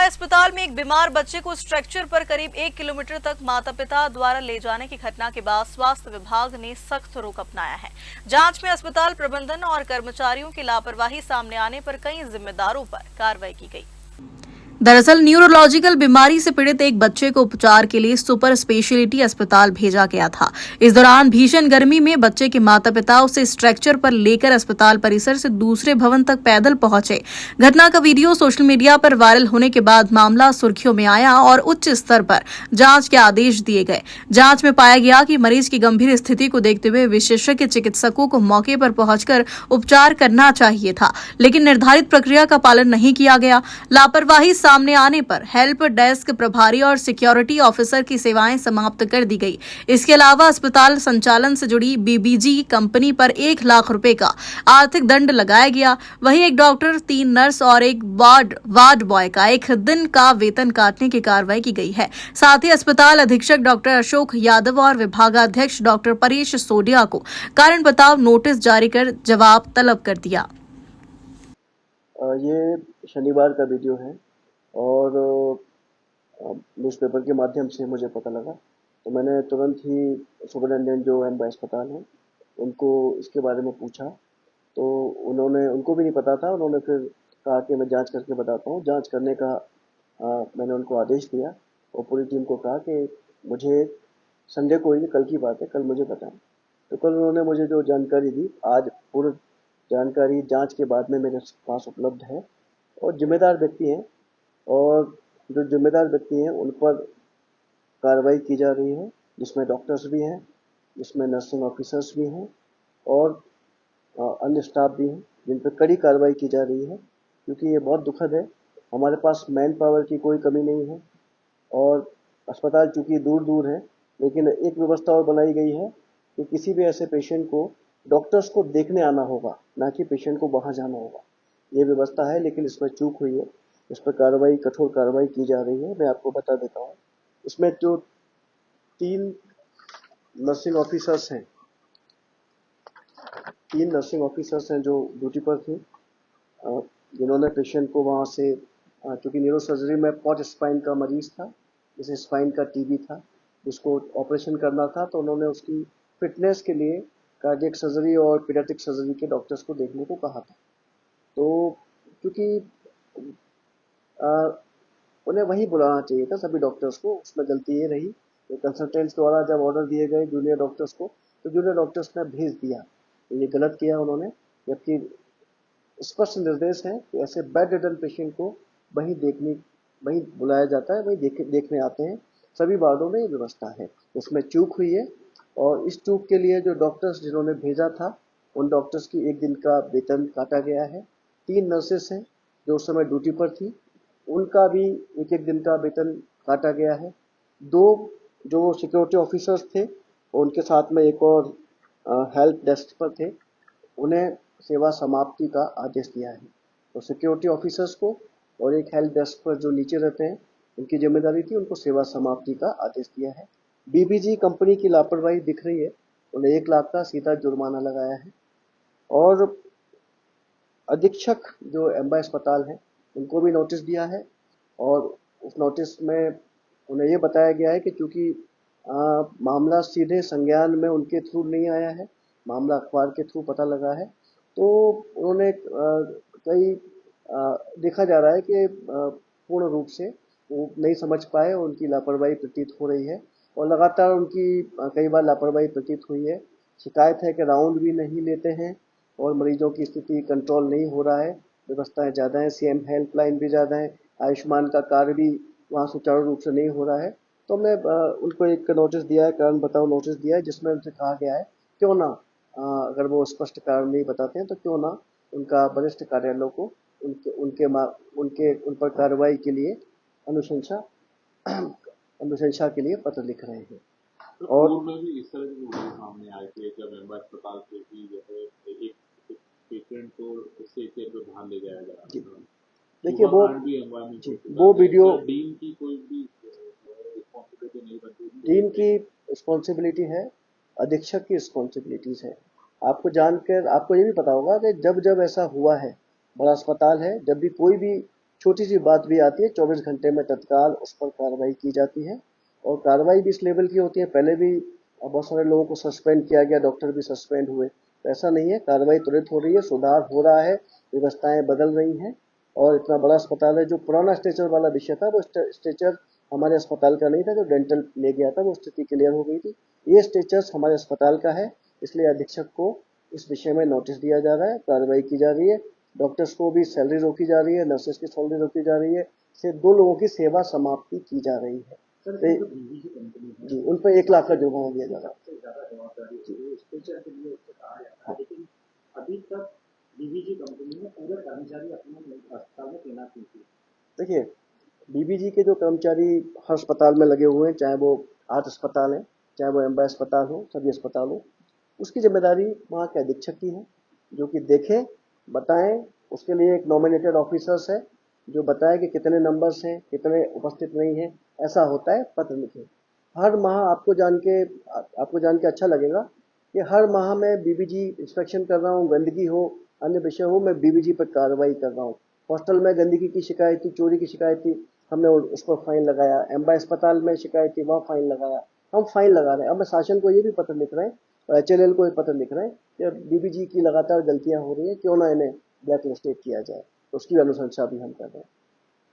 अस्पताल में एक बीमार बच्चे को स्ट्रेचर पर करीब 1 किलोमीटर तक माता पिता द्वारा ले जाने की घटना के बाद स्वास्थ्य विभाग ने सख्त रुख अपनाया है। जांच में अस्पताल प्रबंधन और कर्मचारियों की लापरवाही सामने आने पर कई जिम्मेदारों पर कार्रवाई की गई। दरअसल न्यूरोलॉजिकल बीमारी से पीड़ित एक बच्चे को उपचार के लिए सुपर स्पेशलिटी अस्पताल भेजा गया था। इस दौरान भीषण गर्मी में बच्चे के माता पिता उसे स्ट्रेचर पर लेकर अस्पताल परिसर से दूसरे भवन तक पैदल पहुंचे। घटना का वीडियो सोशल मीडिया पर वायरल होने के बाद मामला सुर्खियों में आया और उच्च स्तर पर जांच के आदेश दिए गए। जांच में पाया गया कि मरीज की गंभीर स्थिति को देखते हुए विशेषज्ञ चिकित्सकों को मौके पर पहुंचकर उपचार करना चाहिए था, लेकिन निर्धारित प्रक्रिया का पालन नहीं किया गया। लापरवाही सामने आने पर हेल्प डेस्क प्रभारी और सिक्योरिटी ऑफिसर की सेवाएं समाप्त कर दी गई। इसके अलावा अस्पताल संचालन से जुड़ी बीबीजी कंपनी पर 1 लाख रुपए का आर्थिक दंड लगाया गया। वहीं एक डॉक्टर, 3 नर्स और एक वार्ड बॉय का 1 दिन का वेतन काटने की कार्रवाई की गई है। साथ ही अस्पताल अधीक्षक डॉक्टर अशोक यादव और विभागाध्यक्ष डॉक्टर परेश सोडिया को कारण बताओ नोटिस जारी कर जवाब तलब कर दिया। ये शनिवार का वीडियो है और न्यूज़पेपर के माध्यम से मुझे पता लगा, तो मैंने तुरंत ही सुपरिटेंडेंट जो एमवाई अस्पताल है उनको इसके बारे में पूछा। तो उनको भी नहीं पता था। उन्होंने फिर कहा कि मैं जांच करके बताता हूँ। जांच करने का मैंने उनको आदेश दिया और पूरी टीम को कहा कि मुझे संडे को ही, कल की बात है, कल मुझे बताएं। तो कल उन्होंने मुझे जो जानकारी दी, आज पूरी जानकारी जांच के बाद में मेरे पास उपलब्ध है। और जिम्मेदार व्यक्ति हैं और जो जिम्मेदार व्यक्ति हैं उन पर कार्रवाई की जा रही है, जिसमें डॉक्टर्स भी हैं, जिसमें नर्सिंग ऑफिसर्स भी हैं और अन्य स्टाफ भी हैं, जिन पर कड़ी कार्रवाई की जा रही है। क्योंकि ये बहुत दुखद है, हमारे पास मैन पावर की कोई कमी नहीं है और अस्पताल चूँकि दूर दूर है, लेकिन एक व्यवस्था और बनाई गई है कि किसी भी ऐसे पेशेंट को डॉक्टर्स को देखने आना होगा, ना कि पेशेंट को वहाँ जाना होगा। ये व्यवस्था है, लेकिन इसमें चूक हुई है। इस पर कार्रवाई, कठोर कार्रवाई की जा रही है। मैं आपको बता देता हूँ, इसमें जो 3 नर्सिंग ऑफिसर्स हैं, 3 नर्सिंग ऑफिसर्स हैं जो ड्यूटी पर थे, जिन्होंने पेशेंट को वहाँ से, चूँकि न्यूरो सर्जरी में पॉट स्पाइन का मरीज था, जिसे स्पाइन का टीबी था, जिसको ऑपरेशन करना था, तो उन्होंने उसकी फिटनेस के लिए कार्डियक सर्जरी और पीडियाट्रिक सर्जरी के डॉक्टर्स को देखने को कहा था। तो क्योंकि उन्हें वही बुलाना चाहिए था सभी डॉक्टर्स को, उसमें गलती ये रही कि कंसल्टेंट्स द्वारा जब ऑर्डर दिए गए जूनियर डॉक्टर्स को, तो जूनियर डॉक्टर्स ने भेज दिया। तो ये गलत किया उन्होंने, जबकि स्पष्ट निर्देश है कि ऐसे बेड रिडन पेशेंट को वहीं बुलाया जाता है, वहीं देखने आते हैं। सभी वार्डों में ये व्यवस्था है। इसमें चूक हुई है और इस चूक के लिए जो डॉक्टर्स जिन्होंने भेजा था, उन डॉक्टर्स की 1 दिन का वेतन काटा गया है। 3 नर्सेस हैं जो उस समय ड्यूटी पर थी, उनका भी 1-1 दिन का वेतन काटा गया है। 2 जो सिक्योरिटी ऑफिसर्स थे, उनके साथ में एक और हेल्प डेस्क पर थे, उन्हें सेवा समाप्ति का आदेश दिया है। तो सिक्योरिटी ऑफिसर्स को और एक हेल्प डेस्क पर जो नीचे रहते हैं, उनकी जिम्मेदारी थी, उनको सेवा समाप्ति का आदेश दिया है। बीबीजी कंपनी की लापरवाही दिख रही है, उन्हें 1 लाख का सीधा जुर्माना लगाया है। और अधीक्षक जो एमवाई अस्पताल है, उनको भी नोटिस दिया है और उस नोटिस में उन्हें ये बताया गया है कि चूँकि मामला सीधे संज्ञान में उनके थ्रू नहीं आया है, मामला अखबार के थ्रू पता लगा है, तो उन्होंने देखा जा रहा है कि पूर्ण रूप से वो नहीं समझ पाए और उनकी लापरवाही प्रतीत हो रही है और लगातार उनकी कई बार लापरवाही प्रतीत हुई है। शिकायत है कि राउंड भी नहीं लेते हैं और मरीजों की स्थिति कंट्रोल नहीं हो रहा है। व्यवस्थाएं ज़्यादा हैं, सीएम हेल्पलाइन भी ज़्यादा है, आयुष्मान का कार्य भी वहाँ सुचारू रूप से नहीं हो रहा है। तो हमने उनको एक नोटिस दिया है, कारण बताओ नोटिस दिया है, जिसमें उनसे कहा गया है क्यों ना, अगर वो स्पष्ट कारण नहीं बताते हैं तो क्यों ना उनका वरिष्ठ कार्यालयों को उन पर कार्रवाई के लिए अनुशंसा के लिए पत्र लिख रहे हैं। तो और में भी इस तरह के वीडियो सामने आए थे जब एमवाई अस्पताल से भी जैसे एक पेशेंट को स्ट्रेचर पे बाहर ले जाया जा रहा है। देखिए वो वीडियो डीन की कोई भी रिस्पॉन्सिबिलिटी नहीं बनती। डीन की रिस्पॉन्सिबिलिटी है, अधीक्षक की रिस्पॉन्सिबिलिटीज है। आपको जानकर आपको ये भी पता होगा कि जब ऐसा हुआ है, बड़ा अस्पताल है, जब भी कोई भी छोटी सी बात भी आती है 24 घंटे में तत्काल उस पर कार्रवाई की जाती है। और कार्रवाई भी इस लेवल की होती है, पहले भी बहुत सारे लोगों को सस्पेंड किया गया, डॉक्टर भी सस्पेंड हुए। तो ऐसा नहीं है, कार्रवाई त्वरित हो रही है, सुधार हो रहा है, व्यवस्थाएं बदल रही हैं। और इतना बड़ा अस्पताल है, जो पुराना स्ट्रेचर वाला विषय था वो स्ट्रेचर हमारे अस्पताल का नहीं था, जो डेंटल ले गया था, वो स्थिति क्लियर हो गई थी। ये स्ट्रेचर हमारे अस्पताल का है, इसलिए अधीक्षक को इस विषय में नोटिस दिया जा रहा है, कार्रवाई की जा रही है। डॉक्टर्स को भी सैलरी रोकी जा रही है, नर्सेस की सैलरी रोकी जा रही है, सिर्फ 2 लोगों की सेवा समाप्ति की जा रही है। जी, उन पर 1 लाख का जुर्माना दिया जा रहा है। अभी तक बीबीजी कंपनी में पूरे कर्मचारी अपने अस्पताल में तैनात नहीं थे। देखिए, बीबीजी के जो कर्मचारी हर अस्पताल में लगे हुए हैं, चाहे वो 8 अस्पताल हैं, चाहे वो एम्बा अस्पताल हो, सभी अस्पताल हो, उसकी जिम्मेदारी वहाँ के अधीक्षक की है, जो कि देखें, बताएं। उसके लिए एक नॉमिनेटेड ऑफिसर्स है, जो बताए कि कितने नंबर्स हैं, कितने उपस्थित नहीं हैं। ऐसा होता है, पत्र लिखें। हर माह आपको जान के अच्छा लगेगा कि हर माह मैं बीबीजी इंस्पेक्शन कर रहा हूँ, गंदगी हो, अन्य विषय हो, मैं बीबीजी पर कार्रवाई कर रहा हूँ। हॉस्टल में गंदगी की शिकायत थी, चोरी की शिकायत थी, हमने उस पर फाइन लगाया। एम्बा अस्पताल में शिकायत थी, वहाँ फाइन लगाया। हम फाइन लगा रहे हैं। अब मैं शासन को ये भी पत्र लिख रहे हैं और HLL को एक पत्र लिख रहे हैं कि बीबीजी की लगातार गलतियां हो रही हैं, क्यों ना इन्हें ब्लैक लिस्टेड किया जाए। तो उसकी अनुशंसा भी हम कर रहे हैं।